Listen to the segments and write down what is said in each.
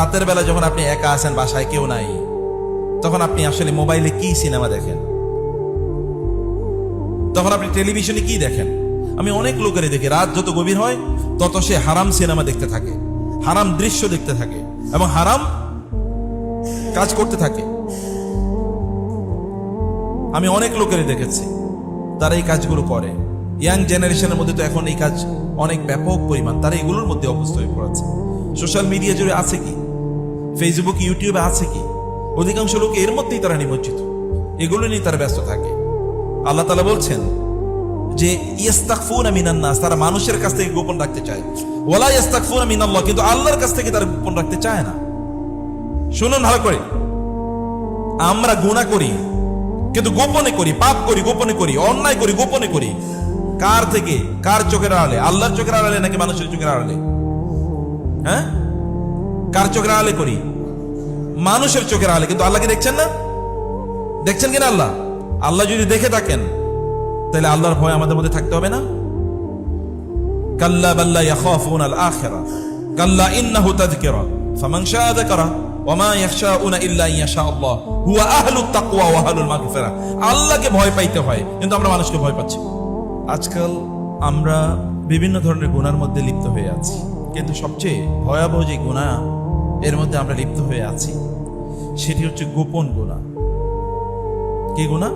রাতের বেলা যখন আপনি একা আছেন, বাসায় কেউ নাই, তখন আপনি আসলে মোবাইলে কি সিনেমা দেখেন, তখন আপনি টেলিভিশনে কি দেখেন? আমি অনেক লোকেরই দেখি রাত যত গভীর হয় তত সে হারাম সিনেমা দেখতে থাকে, হারাম দৃশ্য দেখতে থাকে এবং হারাম কাজ করতে থাকে। আমি অনেক লোকেরই দেখেছি তারা এই কাজগুলো করে। ইয়াং জেনারেশনের মধ্যে তো এখন এই কাজ অনেক ব্যাপক পরিমাণ, তারা এগুলোর মধ্যে অভ্যস্ত হয়ে পড়েছে। সোশ্যাল মিডিয়া জুড়ে আছে কি, ফেসবুক ইউটিউবে আছে কি, অধিকাংশ লোক এর মধ্যেই তারা নিমজ্জিত, এগুলো নিয়ে তারা ব্যস্ত থাকে। আল্লাহ তাআলা বলছেন যে ইস্তাগফুনা মিনান নাস, তারা মানুষের কাছ থেকে গোপন রাখতে চায়, ওয়ালা ইস্তাগফুনা মিনাল্লাহ, কিন্তু আল্লাহর কাছ থেকে তারা গোপন রাখতে চায় না। শুনুন ভালো করে, আমরা গুনাহ করি কিন্তু গোপনে করি, পাপ করি গোপনে করি, অন্যায় করি গোপনে করি। কার থেকে? কার চোখের আড়ালে? আল্লাহর চোখের আড়ালে নাকি মানুষের চোখের আড়ালে? হ্যাঁ, কার চোখের আড়ালে করি? মানুষের চোখের আড়ালে। কিন্তু আল্লাহকে দেখছেন না? দেখছেন কিনা আল্লাহ? আল্লাহ যদি দেখে থাকেন তাহলে আল্লাহর ভয় আমাদের মধ্যে থাকতে হবে না? কাল্লা বাল্লা ইয়াখাফুনাল আখিরা কাল্লা ইন্নাহু তাযকিরা ফামান শাআ যাকারা ওয়া মা ইয়াখশাউনা ইল্লা ইয়াশা আল্লাহ হুয়া আহলুত তাকওয়া ওয়া আহলুল মাগফিরা। আল্লাহকে ভয় পাইতে হয়, কিন্তু আমরা মানুষকে ভয় পাচ্ছি। আজকাল আমরা বিভিন্ন ধরনের গুনার মধ্যে লিপ্ত হয়ে আছি, কিন্তু সবচেয়ে ভয়াবহ যে গুনাহ এর মধ্যে আমরা লিপ্ত হয়ে আছি সেটি হচ্ছে গোপন গুনাহ। কি গুনাহ?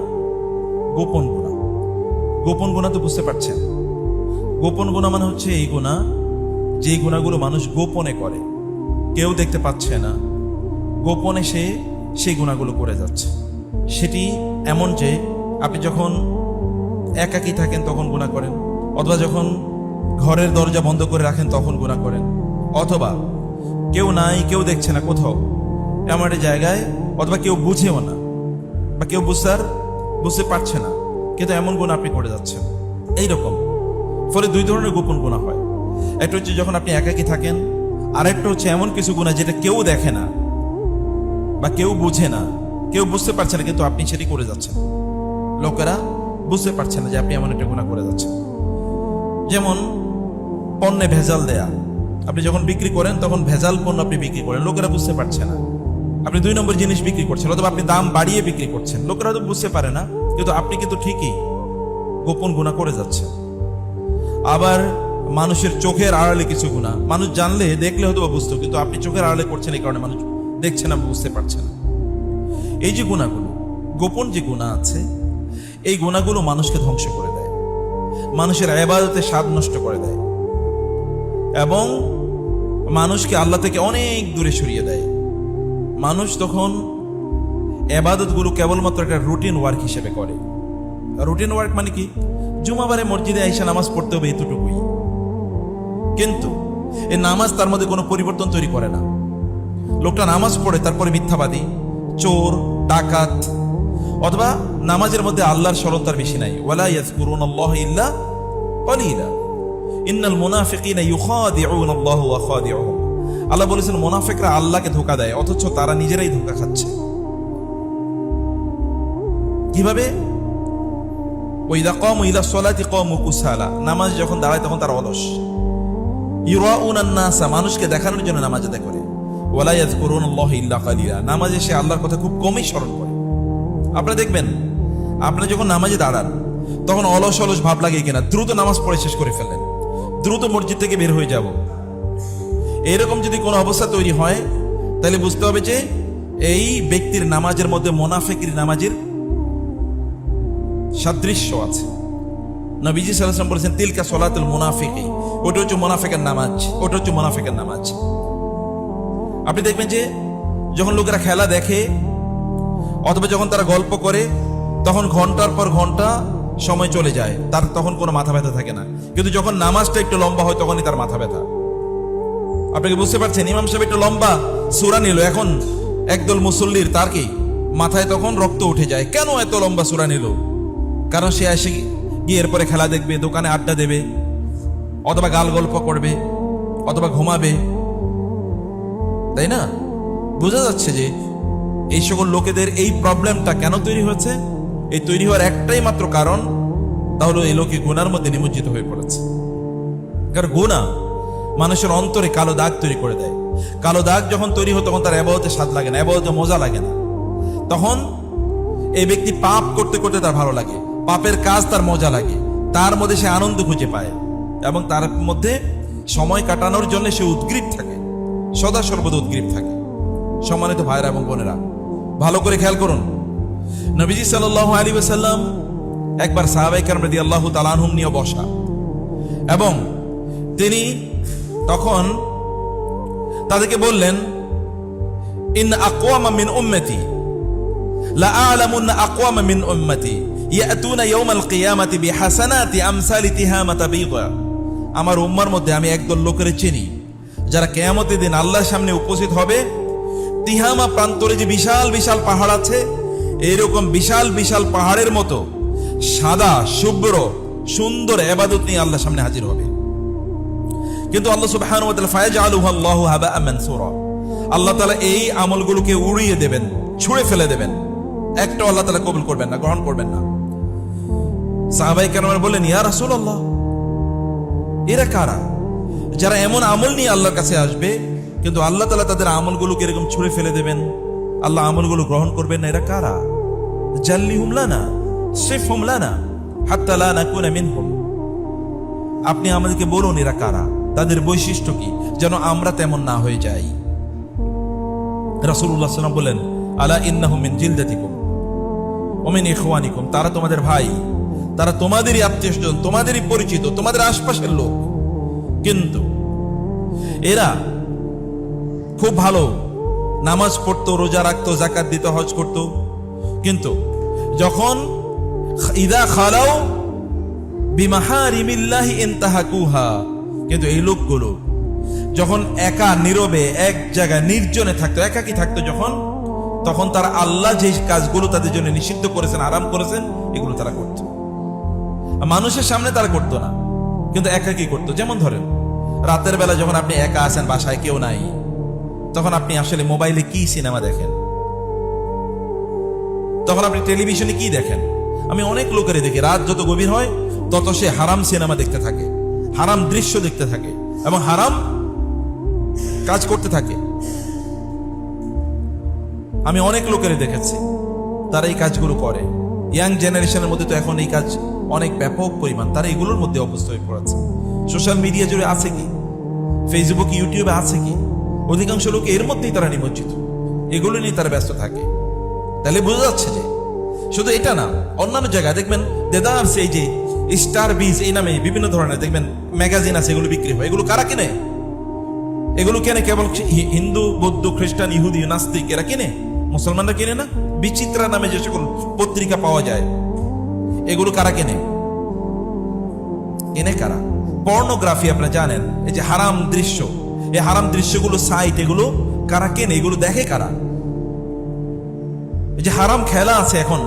গোপন গুনাহ। গোপন গুনাহ তো বুঝতে পারছেন? গোপন গুনাহ মানে হচ্ছে এই গুনাহ, যেই গুনাহগুলো মানুষ গোপনে করে, কেউ দেখতে পাচ্ছে না, গোপনে সে সেই গুনাহগুলো করে যাচ্ছে। সেটি এমন যে আপনি যখন একাকী থাকেন তখন গুনাহ করেন, অথবা যখন ঘরের দরজা বন্ধ করে রাখেন তখন গুনাহ করেন, অথবা কেউ নাই, কেউ দেখছে না কোথাও এমন একটা জায়গায়, অথবা কেউ বুঝেও না বা কেউ বুঝতে পারছে না, কিন্তু এমন গুনাহ আপনি করে যাচ্ছেন। এইরকম ফলে দুই ধরনের গোপন গুনাহ হয়। একটা হচ্ছে যখন আপনি একাকী থাকেন, আর একটা হচ্ছে এমন কিছু গুনাহ যেটা কেউ দেখে না বা কেউ বুঝে না, কেউ বুঝতে পারছে না, কিন্তু আপনি সেটি করে যাচ্ছেন। লোকেরা বুঝতে পারছে না যে আপনি এমন একটা গুনাহ করে যাচ্ছেন। যেমন পণ্যে ভেজাল দেয়া, আপনি যখন বিক্রি করেন তখন ভেজাল পণ্য আপনি বিক্রি করেন, লোকেরা বুঝতে পারছে না, আপনি 2 নম্বর জিনিস বিক্রি করছেন, অথবা আপনি দাম বাড়িয়ে বিক্রি করছেন, লোকেরা তো বুঝতে পারে না, কিন্তু আপনি কিন্তু ঠিকই গোপন গুনাহ করে যাচ্ছেন। আবার মানুষের চোখের আড়ালে কিছু গুনাহ, মানুষ জানলে দেখলে হয়তো বুঝতো, কিন্তু আপনি চোখের আড়ালে করছেন, এই কারণে মানুষ দেখছে না, বুঝতে পারছে না। এই যে গুনাহগুলো, গোপন যে গুনাহ আছে, এই গুনাহগুলো মানুষকে ধ্বংস করে দেয়, মানুষের ইবাদতের স্বাদ নষ্ট করে দেয় এবং মানুষকে আল্লাহ থেকে অনেক দূরে সরিয়ে দেয়। মানুষ তখন ইবাদতগুলো কেবলমাত্র একটা রুটিন ওয়ার্ক হিসেবে করে। রুটিন ওয়ার্ক মানে কি? জুমাবারে মসজিদে আইসা নামাজ পড়তে হবে, এতটুকুই। কিন্তু এই নামাজ তার মধ্যে কোনো পরিবর্তন তৈরি করে না। লোকটা নামাজ পড়ে তারপরে মিথ্যাবাদী, চোর, ডাকাত, অথবা নামাজের মধ্যে আল্লাহর স্মরণ তার বেশি নাই। ওয়ালা ইয়াযকুরুনাল্লাহ ইল্লা ক্বালিলা ইন্নাল মুনাফিকিনা ইউখাদিউনাল্লাহ ওয়া খাদিউহুম। আল্লাহ বলেছেন মুনাফিকরা আল্লাহকে ধোঁকা দেয়, অথচ তারা নিজেরাই ধোঁকা খাচ্ছে। কিভাবে? ওয়াইদা কামু ইলা সলাতি কামু কুসালা, নামাজ যখন দাঁড়ায় তখন তারা অলস। ইউরাউনান নাসা, মানুষকে দেখানোর জন্য নামাজ আদায় করে। ওয়ালা ইয়াযকুরুনাল্লাহ ইল্লা ক্বালিলা, নামাজে সে আল্লাহর কথা খুব কমই স্মরণ করে। আপনারা দেখবেন, আপনারা যখন নামাজে দাঁড়ান তখন অলস অলস ভাব লাগে কিনা, দ্রুত নামাজ পড়ে শেষ করে ফেললেন, দ্রুত মসজিদ থেকে বের হয়ে যাব, এরকম যদি কোনো অবস্থা তৈরি হয় তাহলে বুঝতে হবে যে এই ব্যক্তির নামাজের মধ্যে মুনাফিকের নামাজের সাদৃশ্য আছে। নবীজি সাল্লাল্লাহু আলাইহি ওয়াসাল্লাম বলেছেন তিলকা সলাতুল মুনাফিকি, ওটা হচ্ছে মুনাফিকের নামাজ, ওটা হচ্ছে মুনাফিকের নামাজ। আপনি দেখবেন যে যখন লোকেরা খেলা দেখে অথবা যখন তারা গল্প করে তখন ঘন্টার পর ঘন্টা সময় চলে যায়, তার তখন কোনো মাথা ব্যথা থাকে না, কিন্তু যখন নামাজটা একটু লম্বা হয় তখনই তার মাথা ব্যথা। আপনাকে বুঝতে পারছেন? ইমাম সাহেব একটু লম্বা সূরা নিল, এখন একদল মুসল্লির তার কি মাথায় তখন রক্ত উঠে যায়, কেন এত লম্বা সূরা নিল? কারণ সে এসে গিয়ে এরপরে খেলা দেখবে, দোকানে আড্ডা দেবে, অথবা গাল গল্প করবে, অথবা ঘুমাবে, তাই না? বোঝা যাচ্ছে যে এই সকল লোকেদের এই প্রবলেমটা কেন তৈরি হয়েছে। এই তৈরি হওয়ার একটাই মাত্র কারণ, তা হলো এই লোকে গুনার মধ্যে নিমজ্জিত হয়ে পড়েছে। কারণ গুনাহ মানুষের অন্তরে কালো দাগ তৈরি করে দেয়। কালো দাগ যখন তৈরি হয় তখন তার ইবাদতে স্বাদ লাগে না, ইবাদতে মজা লাগে না। তখন এই ব্যক্তি পাপ করতে করতে তার ভালো লাগে, পাপের কাজ তার মজা লাগে, তার মধ্যে সে আনন্দ খুঁজে পায় এবং তার মধ্যে সময় কাটানোর জন্য সে উদ্গ্রীব থাকে, সদা সর্বদা উদ্গ্রীব থাকে। সম্মানিত ভাইরা এবং বোনেরা, ভালো করে খেয়াল করুন, নবীজি সাল্লাল্লাহু আলাইহি ওয়াসাল্লাম একবার সাহাবায়ে কেরাম রাদিয়াল্লাহু তাআলা আনহুম নিয়ে বসা, এবং তিনি তখন তাদেরকে বললেন, ইন আকওয়ামা মিন উম্মতি লা আ'লামুন্না আকওয়ামা মিন উম্মতি ইয়াতুনা ইয়াওমাল কিয়ামাতি বিহাসানাতি আমসালি তিহামাতা বিদা। আমার উম্মার মধ্যে আমি একদল লোকের চিনি যারা কিয়ামতের দিন আল্লাহর সামনে উপস্থিত হবে, তিহামা প্রান্তরে যে বিশাল বিশাল পাহাড় আছে, এরকম বিশাল বিশাল পাহাড়ের মতো সাদা শুভ্র সুন্দর ইবাদত নিয়ে আল্লাহর সামনে হাজির হবে। কিন্তু আল্লাহ সুবহানাহু ওয়া তাআলা ফায়াজআলুহু আল্লাহু হাবাআ মানসুরা, আল্লাহ তাআলা এই আমলগুলোকে উড়িয়ে দেবেন, ছুঁড়ে ফেলে দেবেন, একটাও আল্লাহ তাআলা কবুল করবেন না, গ্রহণ করবেন না। সাহাবায়ে কেরাম বললেন, ইয়া রাসূলুল্লাহ, এরা কারা যারা এমন আমল নিয়ে আল্লাহর কাছে আসবে কিন্তু আল্লাহ তাআলা তাদের আমলগুলোকে এরকম ছুঁড়ে ফেলে দেবেন, আল্লাহ আমলগুলো গ্রহণ করবেন না? এরা কারা? জাল্লিহুম লানা সিফহুম লানা হাত্তা লা নাকুনা মিনহুম। আপনি আমাদেরকে বলুন এরা কারা, তাদের বৈশিষ্ট্য কি, যেন আমরা তেমন না হয়ে যাই। রাসূলুল্লাহ সাল্লাল্লাহু আলাইহি ওয়াসাল্লাম বলেন, আলা ইন্নাহুম মিন জিলদাতিকুম ওয়া মিন ইখওয়ানিকুম, তারা তোমাদের ভাই, তারা তোমাদেরই আত্মীয়স্বজন, তোমাদেরই পরিচিত, তোমাদের আশপাশের লোক, কিন্তু এরা খুব ভালো নামাজ পড়তো, রোজা রাখতো, যাকাত দিত, হজ করত, কিন্তু যখন ইদা খালাউ বিমাহারিমিল্লাহি ইনতাহাকুহা, কিন্তু এই লোকগুলো যখন একা নীরবে এক জায়গায় নির্জনে থাকতো, একাকী থাকতো যখন, তখন তারা আল্লাহ যে কাজগুলো তাদের জন্য নিষিদ্ধ করেছেন, আরাম করেছেন, এগুলো তারা করত। মানুষের সামনে তারা করতো না, কিন্তু একাকী করতো। যেমন ধরেন, রাতের বেলা যখন আপনি একা আছেন, বাসায় কেউ নাই, তখন আপনি আসলে মোবাইলে কি সিনেমা দেখেন, তখন আপনি টেলিভিশনে কি দেখেন? আমি অনেক লোকের দেখি রাত যত গভীর হয় তত সে হারাম সিনেমা দেখতে থাকে, হারাম দৃশ্য দেখতে থাকে এবং হারাম কাজ করতে থাকে। আমি অনেক লোকের দেখেছি তারা এই কাজগুলো করে। ইয়াং জেনারেশনের মধ্যে তো এখন এই কাজ অনেক ব্যাপক পরিমাণ, তারা এগুলোর মধ্যে অভ্যস্ত হয়ে পড়েছে। সোশ্যাল মিডিয়া জুড়ে আছে কি, ফেসবুক ইউটিউবে আছে কি, অধিকাংশ লোক এর মধ্যেই তারা নিমজ্জিত, এগুলো নিয়ে তারা ব্যস্ত থাকে। তাহলে বোঝা যাচ্ছে যে শুধু এটা না, অন্যান্য জায়গায় দেখবেন দেদার সেই যে স্টার বিজ এই নামে বিভিন্ন ধরনের দেখবেন ম্যাগাজিন আছে, এগুলো বিক্রি হয়। এগুলো কারা কিনে? এগুলো কেনে কেবল হিন্দু, বৌদ্ধ, খ্রিস্টান, ইহুদি, নাস্তিক এরা কিনে, মুসলমানরা কিনে না। বিচিত্রা নামে যে সকল পত্রিকা পাওয়া যায়, এগুলো কারা কিনে? কিনে কারা? পর্নোগ্রাফি আপনারা জানেন, এই যে হারাম দৃশ্য, এই হারাম দৃশ্যগুলো সাইট, এগুলো কারা কেনে? এগুলো দেখে কারা? এই যে হারাম খেলা আছে এখন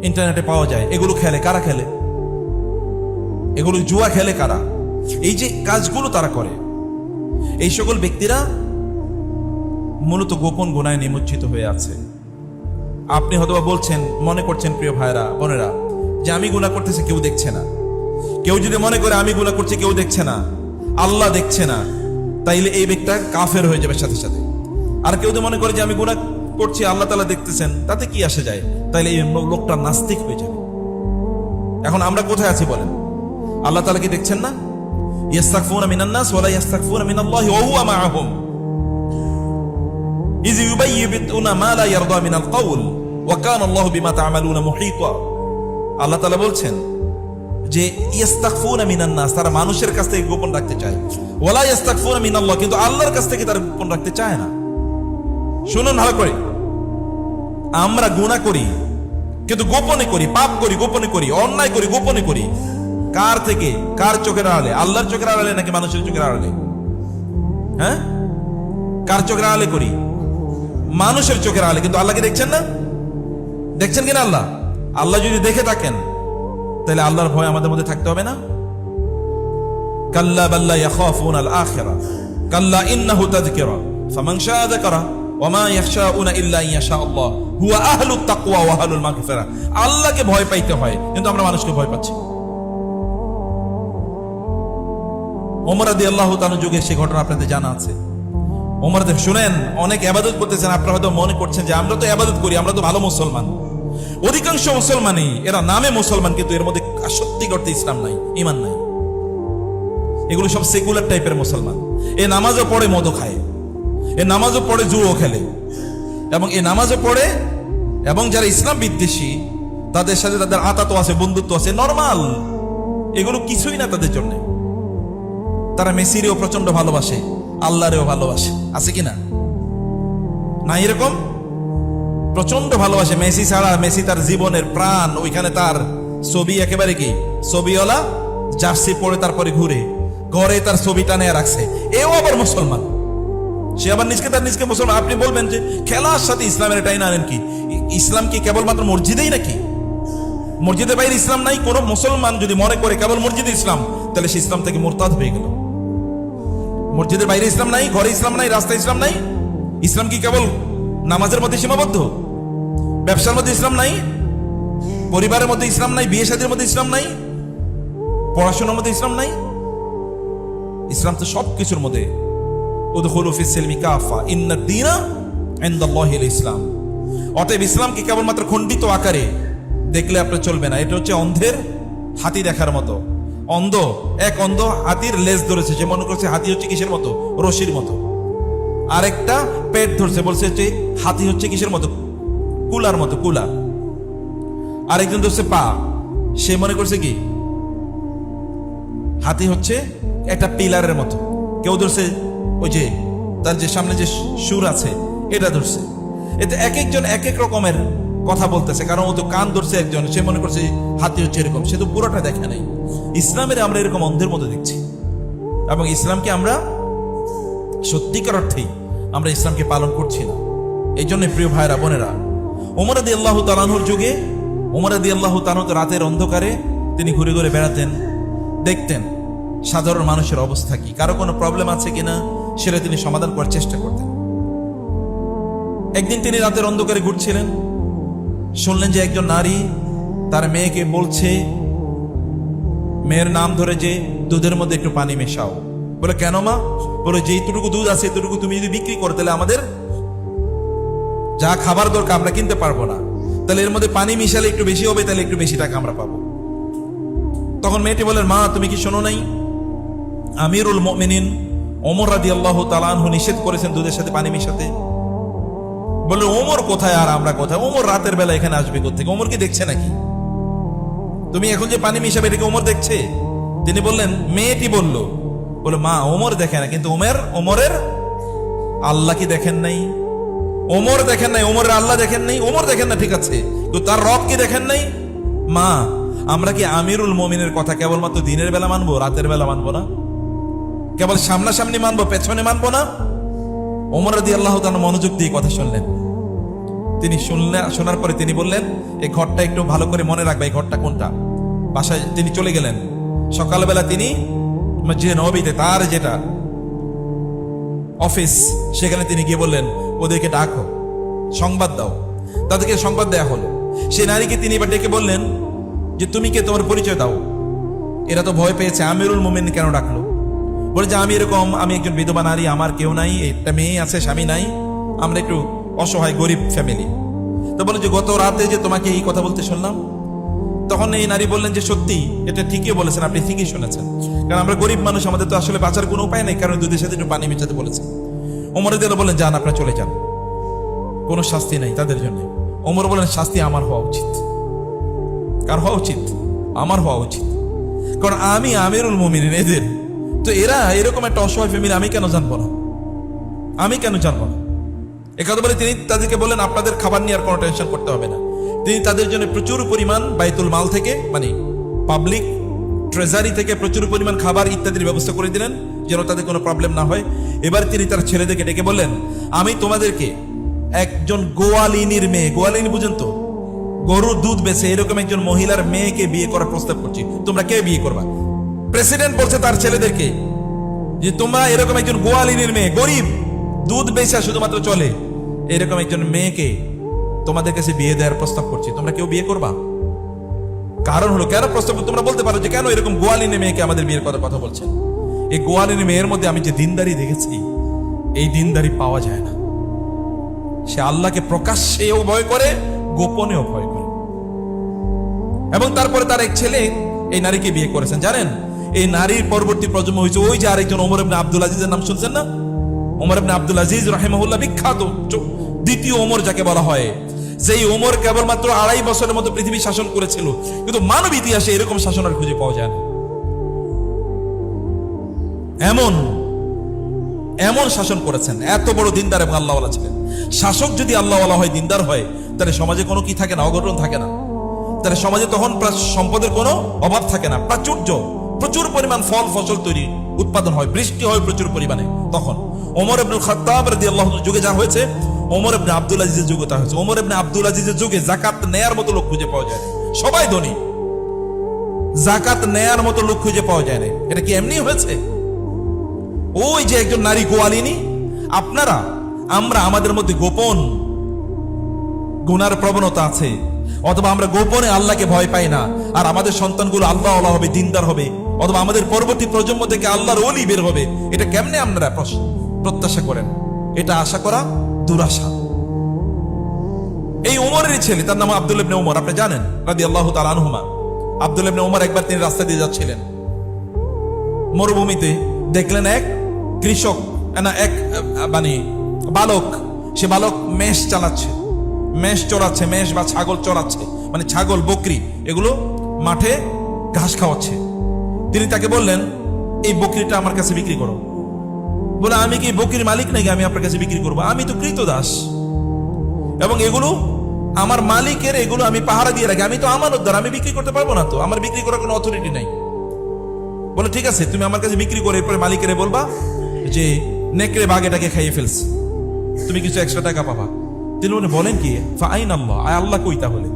ইন্টারনেটে পাওয়া যায়, এগুলো খেলে কারা? খেলে এগুলো, জুয়া খেলে কারা? এই যে কাজগুলো তারা করে, এই সকল ব্যক্তিরা মূলত গোপন গুনায় নিমজ্জিত হয়ে আছে। আপনি হয়তো বলছেন, মনে করছেন প্রিয় ভাইরা বোনেরা, যে আমি গুনাহ করতেছি কেউ দেখছে না। কেউ যদি মনে করে আমি গুনাহ করছি কেউ দেখছে না, আল্লাহ দেখছে না, তাইলে এই ব্যক্তিটা কাফের হয়ে যাবে সাথে সাথে। আর কেউ যদি মনে করে যে আমি গুনাহ করছি আল্লাহ তাআলা দেখতেছেন, তাতে কি আসে যায়, তাইলে এই লোকটা নাস্তিক হয়ে যাবে। এখন আমরা কোথায় আছি বলেন? আল্লাহ তাআলা কি দেখছেন না? ইয়াস্তাগফিরুনা মিনান নাস ওয়া লা ইয়াস্তাগফিরুনা মিনাল্লাহি ওয়া হুয়া মাআহুম ইয ইউবায়্যিতুনা মা লা ইয়ারদা মিনাল কওল ওয়া কানা আল্লাহু বিমা তা'মালুনা মুহীতা। আল্লাহ তাআলা বলছেন যে ইয়াস্তাগফিরুনা মিনান নাস, তারা মানুষের কাছ থেকে গোপন রাখতে চায়, ওয়া লা ইয়াস্তাগফিরুনা মিনাল্লাহ, কিন্তু আল্লাহর কাছ থেকে তারা গোপন রাখতে চায় না। শুনুন ভালো করে, আমরা গুনাহ করি কিন্তু গোপনে করি, পাপ করি গোপনে করি, অন্যায় করি গোপনে করি। কার থেকে? কার চোখের আড়ালে? আল্লাহর চোখের আড়ালে নাকি মানুষের চোখের আড়ালে? হ্যাঁ, কার চোখের আড়ালে করি? মানুষের চোখের আড়ালে। কিন্তু আল্লাহকে দেখছেন না? দেখছেন কিনা আল্লাহ? আল্লাহ যদি দেখে থাকেন তাহলে আল্লাহর ভয় আমাদের মধ্যে থাকতে হবে না? কাল্লা বাল্লা ইয়াখাফুনাল আখিরা কাল্লা ইন্নাহু তাযকিরা ফামান শাআ যাকারা ওয়া মা ইয়াখশাউনা ইল্লা ইনশা আল্লাহ হুয়া আহলুত তাকওয়া ওয়া আহলুল মাগফিরা। আল্লাহকে ভয় পাইতে হয়, কিন্তু আমরা মানুষকে ভয় পাচ্ছি। ওমর রাদিয়াল্লাহু তাআলা যুগে সেই ঘটনা আপনাদের জানা আছে। ওমর শুনেন, অনেক ইবাদত করতেছেন, আপনারা হয়তো মনে করছেন যে আমরা তো ইবাদত করি, আমরা তো ভালো মুসলমান। অধিকাংশ মুসলমানই এরা নামে মুসলমান, কিন্তু এর মধ্যে সত্যি করতে ইসলাম নাই, ঈমান নাই। এগুলো সব সেকুলার টাইপের মুসলমান। এ নামাজও পড়ে, মদও খায়, এ নামাজও পড়ে, জুয়ো খেলে, এবং এ নামাজও পড়ে, এবং যারা ইসলাম বিদ্বেষী তাদের সাথে তাদের আতাত আছে, বন্ধুত্ব আছে, নরমাল। এগুলো কিছুই না তাদের জন্য। তারা মেসিরেও প্রচন্ড ভালোবাসে, আল্লাহরেও ভালোবাসে, আছে কিনা? না এরকম প্রচন্ড ভালোবাসে। মেসি ছাড়া, মেসি তার জীবনের প্রাণ, ওইখানে তার ছবি একেবারে কি ছবিওয়ালা জার্সি পরে তারপরে ঘুরে, ঘরে তার ছবি টানে রাখছে। এও আবার মুসলমান, সে আবার নিজকে মুসলমান। আপনি বলবেন যে খেলার সাথে ইসলামের এটাই না আনেন কি? ইসলাম কি কেবলমাত্র মসজিদেই নাকি? মসজিদের বাইরে ইসলাম নাই? কোন মুসলমান যদি মনে করে কেবল মসজিদে ইসলাম, তাহলে সে ইসলাম থেকে মুরতাদ হয়ে গেল। মসজিদের বাইরে ইসলাম নাই, ঘরে ইসলাম নাই, রাস্তায় ইসলাম নাই। ইসলাম কি কেবল নামাজের মধ্যে সীমাবদ্ধ? ব্যবসার মধ্যে ইসলাম নাই, পরিবারের মধ্যে ইসলাম নাই, বিয়ে শাদীর মধ্যে ইসলাম নাই, পড়াশোনার মধ্যে ইসলাম নাই? ইসলাম তো সবকিছুর মধ্যে। উদখুলু ফিস সিলমি কাফা ইন্নাদ দীনা ইনদাল্লাহিল ইসলাম। অতএব ইসলামকে কেবলমাত্র খণ্ডিত আকারে দেখলে আপনার চলবে না। এটা হচ্ছে অন্ধের হাতি দেখার মতো। অন্ধ হাতির লেজ ধরেছে, যে মনে করছে হাতি হচ্ছে কিসের মতো? রশির মতো। আরেকটা পেট ধরছে, বলছে যে হাতি হচ্ছে কিসের মতো? কুলার মতো, কুলা। আরেকজন ধরছে পা, সে মনে করছে কি হাতি হচ্ছে একটা পিলারের মতো। কেউ ধরছে ওই যে তার যে সামনে যে সুর আছে এটা ধরছে। এতে এক একজন এক এক রকমের কথা বলতেছে, কারণ ও তো কান ধরছে একজন, সে মনে করছে হাতি হচ্ছে এরকম, সে তো পুরোটা দেখে নাই। ইসলামের আমরা এরকম অন্ধের মতো দেখছি, এবং ইসলামকে আমরা সত্যিকার অর্থেই আমরা ইসলামকে পালন করছি না। এই জন্য প্রিয় ভাইরা বোনেরা, ওমর রাদিয়াল্লাহু তাআলা আনহুর যুগে ওমর রাদিয়াল্লাহু তাআলা রাতের অন্ধকারে তিনি ঘুরে ঘুরে বেড়াতেন, দেখতেন সাধারণ মানুষের অবস্থা কি, কারো কোনো প্রবলেম আছে কিনা সেটা তিনি সমাধান করার চেষ্টা করতেন। একদিন তিনি রাতের অন্ধকারে ঘুরছিলেন, শুনলেন যে একজন নারী তার মেয়েকে বলছে, মেয়ের নাম ধরে, যে দুধের মধ্যে একটু পানি মেশাও। বলে কেন মা? বলে যে এতটুকু দুধ আছে এতটুকু তুমি যদি বিক্রি করো, তাহলে আমাদের যা খাবার দরকার আমরা কিনতে পারবো না, তাহলে এর মধ্যে পানি মিশালে একটু বেশি হবে, তাহলে একটু বেশি টাকা আমরা পাবো। তখন মেয়েটি বলেন, মা তুমি কি শোনো নাই আমিরুল মুমিনিন ওমর রাদিয়াল্লাহু তাআলা আনহু নিষেধ করেছেন দুধের সাথে পানি মিশাতে? বলে ওমর কোথায় আর আমরা কোথায়? ওমর রাতের বেলা এখানে আসবে কোথেকে? ওমর কি দেখছে নাকি? তুমি এখন যে পানি মিশাবে এটাকে ওমর দেখছে? তিনি বললেন, মেয়েটি বলল, বলে মা ওমর দেখে না, কিন্তু ওমরের আল্লাহ কি দেখেন নাই? ওমর দেখেন নাই, ওমরের আল্লাহ দেখেন নাই? ওমর দেখেন না ঠিক আছে, কিন্তু তার রব কি দেখেন নাই? মা আমরা কি আমিরুল মুমিনের কথা কেবলমাত্র দিনের বেলা মানবো, রাতের বেলা মানবো না? কেবল সামনাসামনি মানবো, পেছনে মানবো না? ওমর রাদিয়াল্লাহু তাআলা মনোযোগ দিয়ে কথা শুনলেন। তিনি শোনার পরে তিনি বললেন, এই ঘরটা একটু ভালো করে মনে রাখবে, এই ঘরটা কোনটা। বাসায় তিনি চলে গেলেন। সকালবেলা তিনি মসজিদে নববীতে তার যেটা অফিস, সেখানে তিনি গিয়ে বললেন, ওদেরকে ডাকো, সংবাদ দাও। তাদেরকে সংবাদ দেয়া হলো। সেই নারীকে তিনি এবার ডেকে বললেন যে তুমি কে, তোমার পরিচয় দাও। এরা তো ভয় পেয়েছে, আমিরুল মুমিন কেন ডাকলো? বলে যে আমি একজন বিধবা নারী, আমার কেউ নাই, একটা মেয়ে আছে, স্বামী নাই, আমরা একটু অসহায় গরিব ফ্যামিলি। তো বলে যে গত রাতে যে তোমাকে এই কথা বলতে শুনলাম। তখন এই নারী বললেন যে সত্যি, এটা ঠিকই বলেছেন, আপনি ঠিকই শুনেছেন, কারণ আমরা গরিব মানুষ, আমাদের তো আসলে বাঁচার কোনো উপায় নেই, কারণ দুধের সাথে একটু পানি মেশাতে বলেছে। ওমর রাদিয়াল্লাহু বলেন, যান আপনারা চলে যান, কোনো শাস্তি নাই তাদের জন্য। ওমর বলেন, শাস্তি আমার হওয়া উচিত। কার হওয়া উচিত? আমার হওয়া উচিত, কারণ আমি আমিরুল মুমিনিন এদের। তো এরা এরকম একটা অসহায় ফ্যামিলি, আমি কেন জানবো না? আমি কেন জানবো না? একথা বলে তিনি তাদেরকে বললেন, আপনাদের খাবার নিয়ে আর কোনো টেনশন করতে হবে না। তিনি তাদের জন্য প্রচুর পরিমাণ বাইতুল মাল থেকে, মানে পাবলিক ট্রেজারি থেকে প্রচুর পরিমাণ খাবার ইত্যাদির ব্যবস্থা করে দিলেন, যেন তাদের কোনো প্রবলেম না হয়। এবার তিনি তার ছেলেদেরকে ডেকে বললেন, আমি তোমাদেরকে একজন গোয়ালিনীর মেয়ে, গোয়ালিনী বুঝেন তো, গরুর দুধ বেচে এরকম একজন মহিলার মেয়েকে বিয়ে করার প্রস্তাব করছি, তোমরা কে বিয়ে করবা? প্রেসিডেন্ট বলছে তার ছেলেদেরকে যে তোমরা এরকম একজন গোয়ালিনীর মেয়ে, গরিব, দুধ বেচা শুধুমাত্র চলে, এরকম একজন মেয়েকে তোমাদের কাছে বিয়ে দেওয়ার প্রস্তাব করছি, তোমরা কেউ বিয়ে করবা? কারণ হলো, কেন প্রস্তাব? তোমরা বলতে পারো যে কেন এরকম গোয়ালিনী মেয়েকে আমাদের বিয়ের কথা বলছেন। এই গোয়ালিনী মেয়ের মধ্যে আমি যে দিনদারি দেখেছি, এই দিনদারি পাওয়া যায় না। সে আল্লাহকে প্রকাশ্যেও ভয় করে, গোপনেও ভয় করে। এবং তারপরে তার এক ছেলে এই নারীকে বিয়ে করেছেন। জানেন, এই নারীর পরবর্তী প্রজন্ম হয়েছে ওই যে আরেকজন ওমর ইবনে আব্দুল আজিজের নাম শুনছেন না? ওমর ইবনে আব্দুল আজিজ রাহিমাহুল্লাহ, বিখ্যাত দ্বিতীয় ওমর যাকে বলা হয়, যেই ওমর কেবলমাত্র 2.5 বছরের মতো পৃথিবী শাসন করেছিল, কিন্তু মানব ইতিহাসে এরকম শাসন আর খুঁজে পাওয়া যায় না। এমন এমন শাসন করেছেন, এত বড় দিনদার এবং আল্লাহওয়ালা ছিলেন। শাসক যদি আল্লাহওয়ালা হয়, দিনদার হয়, তাহলে সমাজে কোনো কি থাকে না, অঘটন থাকে না। তাহলে সমাজে তখন সম্পদের কোনো অভাব থাকে না, প্রাচুর্য, প্রচুর পরিমাণ ফল ফসল তৈরি উৎপাদন হয়, বৃষ্টি হয় প্রচুর পরিমাণে। তখন ওমর ইবনুল খাত্তাব রাদিয়াল্লাহু আনহু যুগে যা হয়েছে, ওমর ইবনে আব্দুল আজিজের যুগে তা হয়েছে। ওমর ইবনে আব্দুল আজিজের যুগে যাকাত নেয়ার মতো লোক খুঁজে পাওয়া যায় না, সবাই ধনী, যাকাত নেয়ার মতো লোক খুঁজে পাওয়া যায় না। এটা কি এমনি হয়েছে? ওই যে একজন নারী গোয়ালিনী, আমরা আমাদের মধ্যে গোপন গুনার প্রবণতা আছে, অথবা আমরা গোপনে আল্লাহকে ভয় পাই না, আর আমাদের সন্তানগুলো আল্লাহওয়ালা হবে, দিনদার হবে, অথবা আমাদের পরবর্তী প্রজন্ম থেকে আল্লাহর ওলি বের হবে। এটা কেমনে আপনারা প্রত্যাশা করেন? এটা আশা করা দুরাশা। এই ওমরের ছেলে, তার নাম আব্দুল ইবনে ওমর, আপনি জানেন রাদিয়াল্লাহু তাআলা আনহুমা। আব্দুল ইবনে ওমর একবার তিনি রাস্তা দিয়ে যাচ্ছিলেন মরুভূমিতে, দেখলেন এক কৃষক, এক বালক, সে বালক মেষ চালাচ্ছে, মেষ চড়াচ্ছে, মেষ বা ছাগল চড়াচ্ছে, ছাগল বকরি এগুলো মাঠে ঘাস খাওয়াচ্ছে। তিনি তাকে বললেন, এই বকরিটা আমার কাছে বিক্রি করো। বলে, আমি কি বকরির মালিক নাকি আমি আপনার কাছে বিক্রি করবো? আমি তো কৃতদাস, এবং এগুলো আমার মালিকের, এগুলো আমি পাহারা দিয়ে রাখি, আমি তো আমানতদার, আমি বিক্রি করতে পারবো না, তো আমার বিক্রি করার কোনো অথরিটি নাই। বলে, ঠিক আছে, তুমি আমার কাছে বিক্রি করে এরপরে মালিকের বলবা যে নেকড়ে বাঘ এটাকে খাইয়ে ফেলছে, তুমি কিছু এক্সট্রা টাকা পাবা। তিনি বলেন কি, ফাইন আল্লাহ, আল্লাহ কই তাহলে?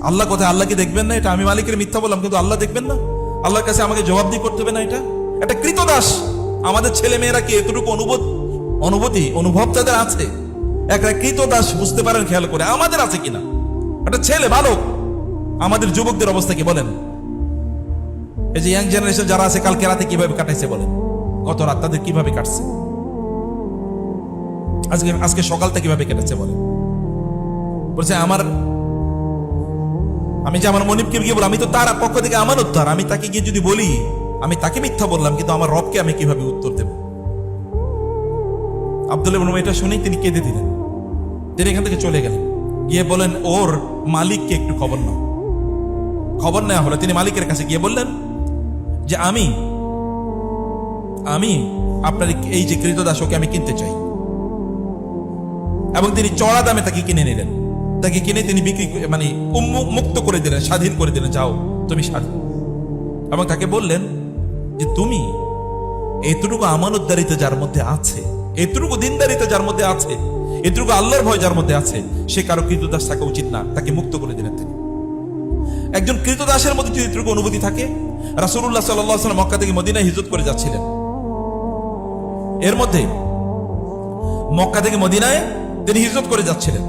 আল্লাহ কোথায়? আল্লাহ কি দেখবেন না? এটা আমি মালিকের মিথ্যা বললাম, কিন্তু আল্লাহ দেখবেন না? আল্লাহর কাছে আমাকে জবাবদিহি করতে হবে না? এটা একটা কৃতদাস। আমাদের ছেলে মেয়েরা কি এতটুকু অনুভব তাদের আছে? একটা কৃতদাস বুঝতে পারেন খেয়াল করে, আমাদের আছে কিনা? একটা ছেলে বালক। আমাদের যুবকদের অবস্থা কি বলেন? এই যে ইয়াং জেনারেশন যারা আছে, কালকে রাতে কিভাবে কাটাইছে বলেন? গত রাত তাদের কিভাবে কাটছে? আজকে সকালটা কিভাবে কেটেছে বলেন? বলছে আমি যে আমার মনিবকে গিয়ে বললাম, আমি তো তার পক্ষ থেকে আমানতদার, আমি তাকে গিয়ে যদি বলি আমি তাকে মিথ্যা বললাম, কিন্তু আমার রবকে আমি কিভাবে উত্তর দেব? আব্দুল ইবনে ওমর এটা শুনেই তিনি কেঁদে দিলেন। তিনি এখান থেকে চলে গেলেন, গিয়ে বলেন ওর মালিককে একটু খবর নাও। খবর নেওয়া হলো, তিনি মালিকের কাছে গিয়ে বললেন যে আমি আপনার এই যে কৃতদাস, ওকে আমি কিনতে চাই। এবং তিনি চড়া দামে তাকে কিনে নিলেন। তাকে কিনে তিনি বিক্রি মুক্ত করে দিলেন, স্বাধীন করে দিলেন, যাও তুমি স্বাধীন। এবং তাকে বললেন যে তুমি এতটুকু আমানতদারিতে যার মধ্যে আছে, এতটুকু দিনদারিতে যার মধ্যে আছে, এতটুকু আল্লাহর ভয় যার মধ্যে আছে, সে কারো কৃতদাস থাকা উচিত না। তাকে মুক্ত করে দিলেন তিনি। একজন কৃতদাসের মধ্যে যদি এতটুকু অনুভূতি থাকে, রাসূলুল্লাহ সাল্লাল্লাহু আলাইহি ওয়াসাল্লাম মক্কা থেকে মদিনায় হিজরত করে যাচ্ছিলেন। এর মধ্যে মক্কা থেকে মদিনায় তিনি হিজরত করে যাচ্ছিলেন।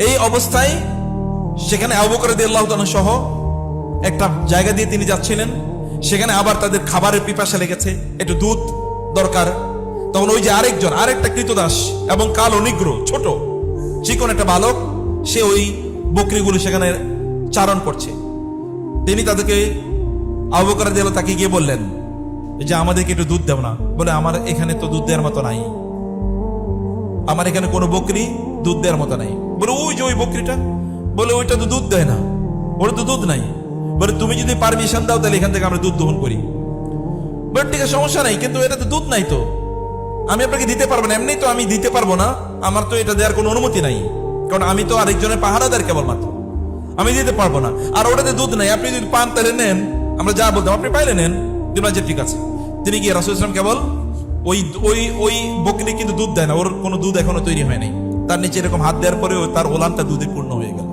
এই অবস্থায় সেখানে আবু বকর রাদিয়াল্লাহু তাআলা সহ একটা জায়গা দিয়ে তিনি যাচ্ছিলেন। সেখানে আবার তাদের খাবারের পিপাসা লেগেছে, একটু দুধ দরকার। তখন ওই যে আরেকটা কৃতদাস এবং কালো নিগ্র ছোট চিকন একটা বালক, সে ওই বকরিগুলো সেখানে চারণ করছে। তিনি তাদেরকে, আবু বকর রাদিয়াল্লাহু তাকে গিয়ে বললেন যে আমাদেরকে একটু দুধ দেও না। বলে, আমার এখানে তো দুধ দেওয়ার মতো নাই, আমার এখানে কোনো বকরি দুধ দেওয়ার মতো নাই। বলে, ওই যে ওই বকরিটা। বলে, ওইটা তো দুধ দেয় না, ওটা তো দুধ নাই। বলে, তুমি যদি পারমিশন দাও তাহলে এখান থেকে আমরা দুধ দহন করি। বলে, ঠিক আছে, সমস্যা নাই, কিন্তু এটা তো দুধ নাই, তো আমি আপনাকে দিতে পারবো না। এমনি তো আমি দিতে পারবো না, আমার তো এটা দেওয়ার কোনো অনুমতি নাই, কারণ আমি তো আরেকজনের পাহারাদার কেবলমাত্র, আমি দিতে পারবো না। আর ওটাতে দুধ নাই, আপনি যদি পান তাহলে নেন, আমরা যা বলতাম আপনি পাইলে নেন। ঠিক আছে। তিনি গিয়ে রাসূল সাল্লাল্লাহু আলাইহি ওয়াসাল্লাম কেবল ওই বকরি কিন্তু দুধ দেয় না, ওর কোনো দুধ এখনো তৈরি হয় নাই। তার নিচে এরকম হাত দেওয়ার পরে তার ওলানটা দুধে পূর্ণ হয়ে গেল।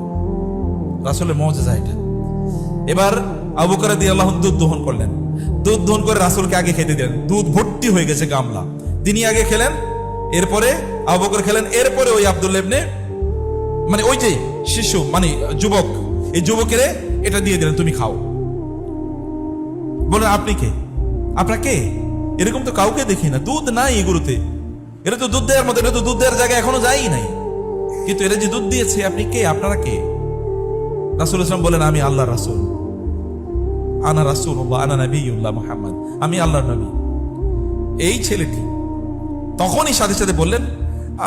রাসূলের মুজিজা এটা। এবার আবু বকর রাদিয়াল্লাহু আনহু দুধ দহন করলেন। দুধ দহন করে রাসূলকে আগে খেতে দিলেন। দুধ ভর্তি হয়ে গেছে গামলা, তিনি আগে খেলেন, এরপরে আবু বকর খেলেন, এরপরে ওই আব্দুল্লাহ ইবনে ওই যে শিশু যুবক, এই যুবকের এটা দিয়ে দিলেন, তুমি খাও। বলেন, আপনি কে? আপনার কে? এরকম তো কাউকে দেখি না, দুধ নাই এগুলোতে। এটা তো দুধ দেওয়ার মতো, এটা তো দুধ দেওয়ার জায়গায় এখনো যাই নাই, কিন্তু এরা যে দুধ দিয়েছে, আপনি কে, আপনারা কে? রাসূল ইসলাম বলেন, আমি আল্লাহ রাসূল, আনা রাসূলুল্লাহ আনা নবিয়ুল্লাহ মুহাম্মদ, আমি আল্লাহর নবী। এই ছেলেটি তখনই সাথে সাথে বললেন,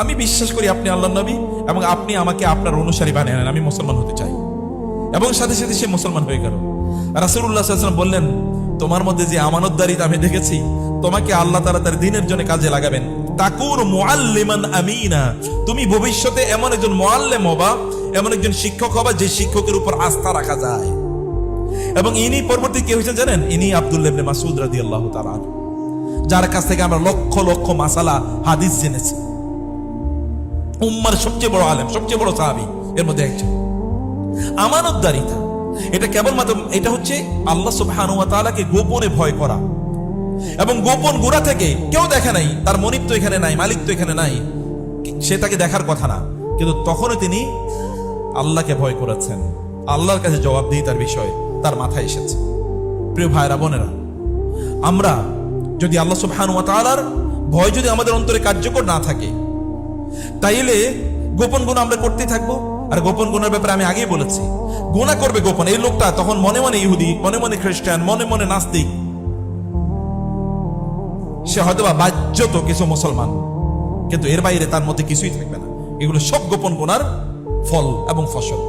আমি বিশ্বাস করি আপনি আল্লাহর নবী এবং আপনি আমাকে আপনার অনুসারী বানিয়ে নেন, আমি মুসলমান হতে চাই। এবং সাথে সাথে সে মুসলমান হয়ে গেল। রাসূলুল্লাহ সাল্লাল্লাহু আলাইহি ওয়াসাল্লাম বললেন, তোমার মধ্যে যে আমানতদারিতা আমি দেখেছি, তোমাকে আল্লাহ তাআলা তার দ্বীনের জন্য কাজে লাগাবেন। তাকুর মুআল্লিমান আমিনা, তুমি ভবিষ্যতে এমন একজন মুআল্লিম হবা, এমন একজন শিক্ষক হবা যে শিক্ষকের উপর আস্থা রাখা যায়। এবং ইনি পরবর্তী কে হয়েছেন জানেন? ইনি আব্দুল্লাহ ইবনে মাসউদ রাদিয়াল্লাহু তাআলা, যার কাছ থেকে আমরা লক্ষ লক্ষ মাসালা হাদিস জেনেছি। উম্মার সবচেয়ে বড় আলেম, সবচেয়ে বড় সাহাবী এর মধ্যে একজন। আমানতদারিতা, এটা কেবলমাত্র, এটা হচ্ছে আল্লাহ সুবহানাহু ওয়া তাআলাকে গোপনে ভয় করা। এবং গোপন গোড়া থেকে কেউ দেখে নাই, তার মনিব তো এখানে নাই, মালিক তো এখানে নাই, সে তাকে দেখার কথা না, কিন্তু তখনও তিনি আল্লাহকে ভয় করেছেন। আল্লাহর কাছে জবাবদিহিতার বিষয় তার মাথায় এসেছে। প্রিয় ভাইরা বোনেরা, আমরা যদি আল্লাহ সুবহানাহু ওয়া তাআলার ভয় যদি আমাদের অন্তরে কার্যকর না থাকে, তাইলে গোপন গুনাহ আমরা করতেই থাকবো। আর গোপন গুনার ব্যাপারে আমি আগেই বলেছি, গুনাহ করবে গোপন। এই লোকটা তখন মনে মনে ইহুদি, মনে মনে খ্রিস্টান, মনে মনে নাস্তিক, সে হয়তোবা বাহ্যত কিছু মুসলমান, কিন্তু এর বাইরে তার মধ্যে কিছুই থাকবে না। এগুলো সব গোপন গুনার ফল এবং ফসল।